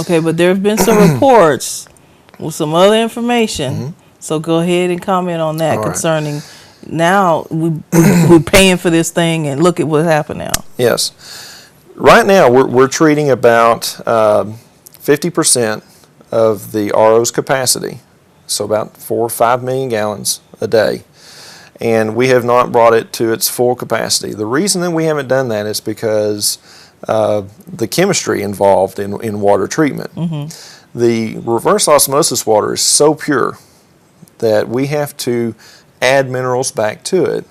Okay, but there have been some reports with some other information. So go ahead and comment on that concerning now we're paying for this thing and look at what happened now. Yes. Right now we're treating about 50% of the RO's capacity, so about 4 or 5 million gallons a day. And we have not brought it to its full capacity. The reason that we haven't done that is because the chemistry involved in water treatment. The reverse osmosis water is so pure that we have to add minerals back to it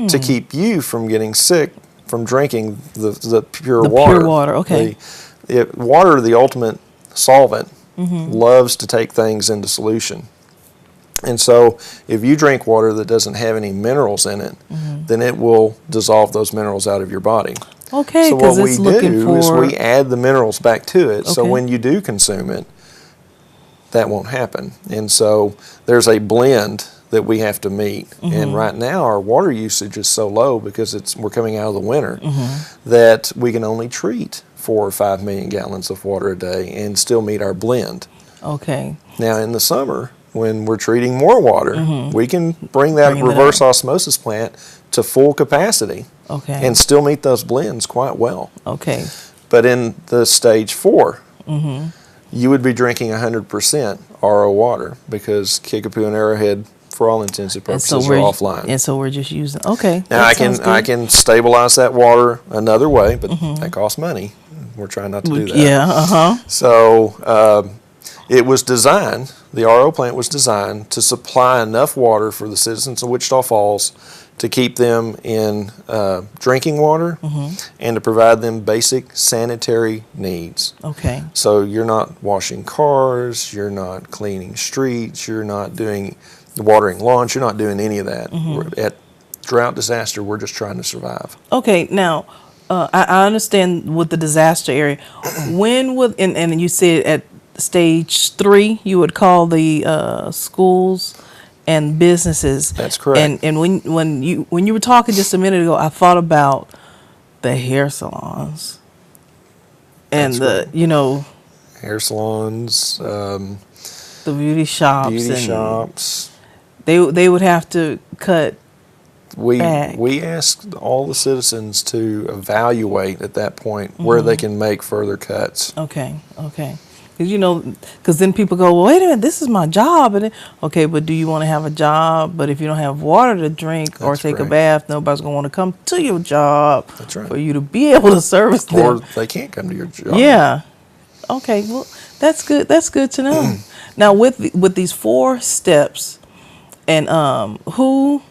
to keep you from getting sick from drinking the pure water. Pure water, okay. Water, the ultimate solvent, loves to take things into solution. And so if you drink water that doesn't have any minerals in it, then it will dissolve those minerals out of your body. Okay, so what we do is we add the minerals back to it, so when you do consume it, that won't happen. And so there's a blend that we have to meet. And right now our water usage is so low because we're coming out of the winter that we can only treat 4 or 5 million gallons of water a day and still meet our blend. Okay. Now in the summer, when we're treating more water, we can bring that reverse osmosis plant to full capacity and still meet those blends quite well. Okay. But in the stage 4, you would be drinking 100% RO water because Kickapoo and Arrowhead, for all intents and purposes, are offline. And so we're just using, okay. Now I can stabilize that water another way, but that costs money. We're trying not to do that. Yeah, So it was designed, the RO plant was designed to supply enough water for the citizens of Wichita Falls to keep them in drinking water and to provide them basic sanitary needs. Okay. So you're not washing cars, you're not cleaning streets, you're not doing watering lawns, you're not doing any of that. At drought disaster, we're just trying to survive. Okay, now I understand with the disaster area. When would, and you said at stage 3, you would call the schools and businesses. That's correct. And when you were talking just a minute ago, I thought about the hair salons and hair salons, the beauty shops. Beauty shops. They would have to cut. We asked all the citizens to evaluate at that point where they can make further cuts. Okay. Because then people go, well, wait a minute, this is my job. And okay, but do you want to have a job? But if you don't have water to drink or take a bath, nobody's going to want to come to your job. That's right. For you to be able to service them. Or they can't come to your job. Yeah. Okay, well, that's good. That's good to know. Now, with these 4 steps, and who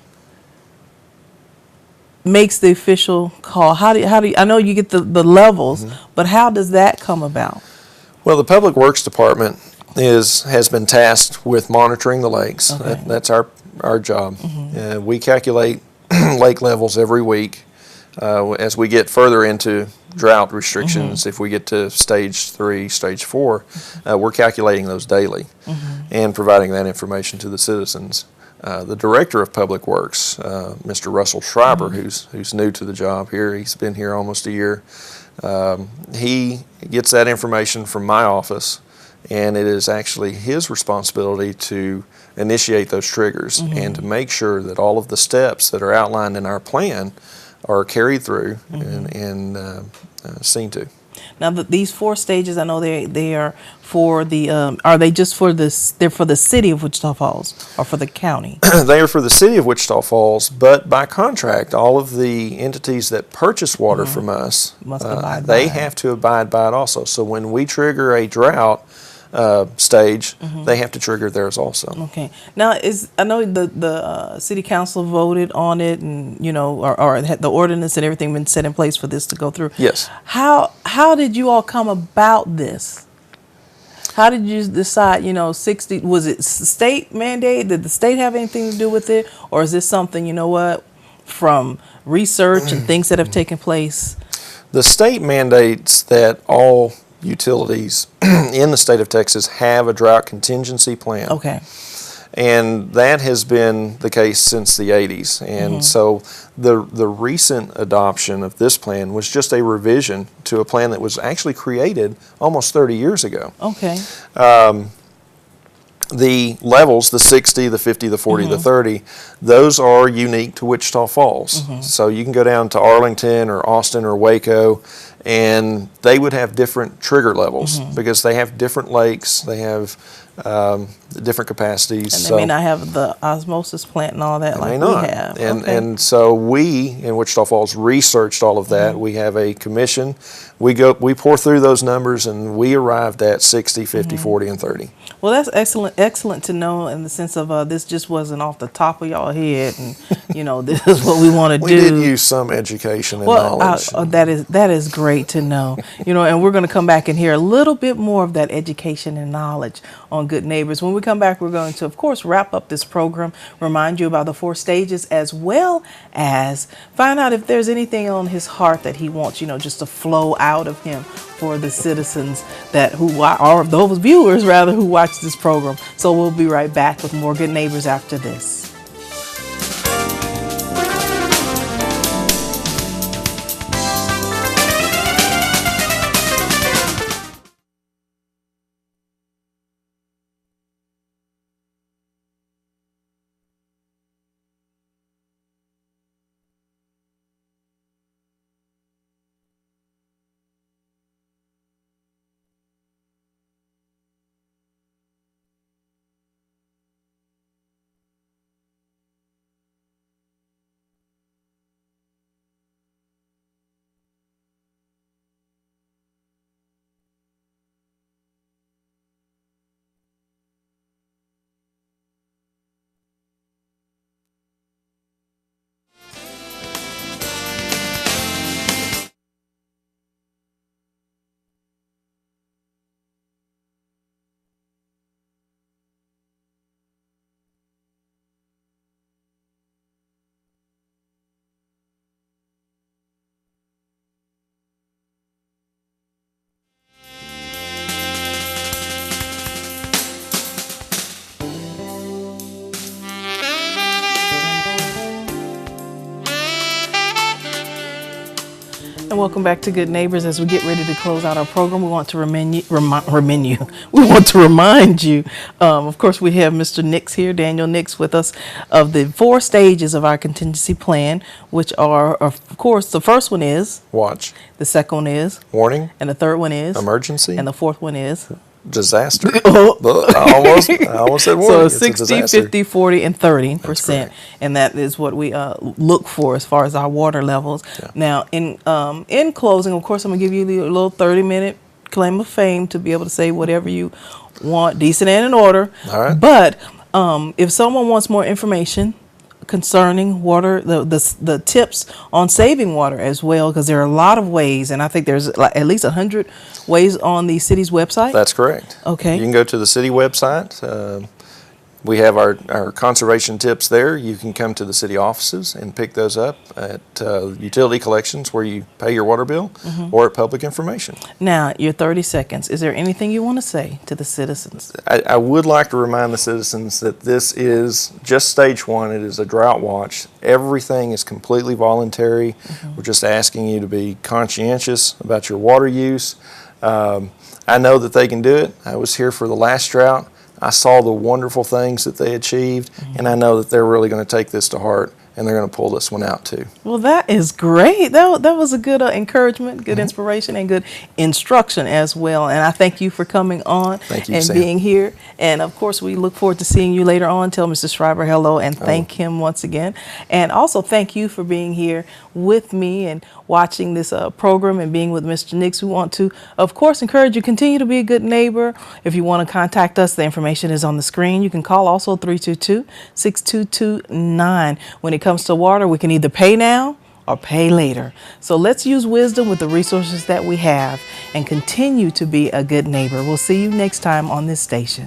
makes the official call? How do you, I know you get the levels, but how does that come about? Well, the Public Works Department has been tasked with monitoring the lakes. Okay. That's our job. We calculate lake levels every week. As we get further into drought restrictions, if we get to stage 3, stage 4, we're calculating those daily and providing that information to the citizens. The Director of Public Works, Mr. Russell Schreiber, who's new to the job here, he's been here almost a year. He gets that information from my office, and it is actually his responsibility to initiate those triggers and to make sure that all of the steps that are outlined in our plan are carried through and seen to. Now, these 4 stages, I know they are for the. Are they just for this? They're for the city of Wichita Falls or for the county? They are for the city of Wichita Falls, but by contract, all of the entities that purchase water from us, they have to abide by it also. So when we trigger a drought stage, they have to trigger theirs also. Okay. Now, I know the city council voted on it, and or the ordinance and everything been set in place for this to go through. Yes. How did you all come about this? How did you decide? 60 was it state mandate? Did the state have anything to do with it, or is this something from research and things that have taken place? The state mandates that all utilities in the state of Texas have a drought contingency plan. Okay. And that has been the case since the 80s. And so the recent adoption of this plan was just a revision to a plan that was actually created almost 30 years ago. Okay. The levels, the 60, the 50, the 40, the 30, those are unique to Wichita Falls. So you can go down to Arlington or Austin or Waco, and they would have different trigger levels because they have different lakes, they have different capacities. And they may not have the osmosis plant and all that like we have. And so we in Wichita Falls researched all of that. We have a commission. We pour through those numbers, and we arrived at 60, 50, 40, and 30. Well, that's excellent to know in the sense of this just wasn't off the top of y'all head, and this is what we want to do. We did use some education and knowledge. That is great to know. And we're going to come back and hear a little bit more of that education and knowledge on Good Neighbors. When we come back, we're going to, of course, wrap up this program, remind you about the 4 stages, as well as find out if there's anything on his heart that he wants, just to flow out of him for the citizens or those viewers rather who watch this program. So we'll be right back with more Good Neighbors after this. And welcome back to Good Neighbors. As we get ready to close out our program, we want to remind you, of course, we have Mr. Nix here, Daniel Nix, with us, of the 4 stages of our contingency plan, which are, of course, the first one is watch, the second one is warning, and the third one is emergency, and the fourth one is disaster. I almost said warning. So 60, 50, 40, and 30%. And that is what we look for as far as our water levels. Yeah. Now, in closing, of course, I'm going to give you a little 30-minute claim of fame to be able to say whatever you want, decent and in order. All right. But if someone wants more information concerning water, the tips on saving water as well, because there are a lot of ways, and I think there's at least 100 ways on the city's website. That's correct. Okay. You can go to the city website. We have our conservation tips there. You can come to the city offices and pick those up at utility collections where you pay your water bill, or at public information. Now, your 30 seconds. Is there anything you want to say to the citizens? I would like to remind the citizens that this is just stage 1. It is a drought watch. Everything is completely voluntary. We're just asking you to be conscientious about your water use. I know that they can do it. I was here for the last drought. I saw the wonderful things that they achieved, and I know that they're really going to take this to heart, and they're going to pull this one out too. Well, that is great. That was a good encouragement, good inspiration, and good instruction as well. And I thank you for coming on and Sam. Being here. And of course, we look forward to seeing you later on. Tell Mr. Schreiber hello and thank him once again. And also thank you for being here with me and watching this program and being with Mr. Nix. We want to, of course, encourage you continue to be a good neighbor. If you want to contact us, the information is on the screen. You can call also 322-6229. When it comes to water, we can either pay now or pay later. So let's use wisdom with the resources that we have and continue to be a good neighbor. We'll see you next time on this station.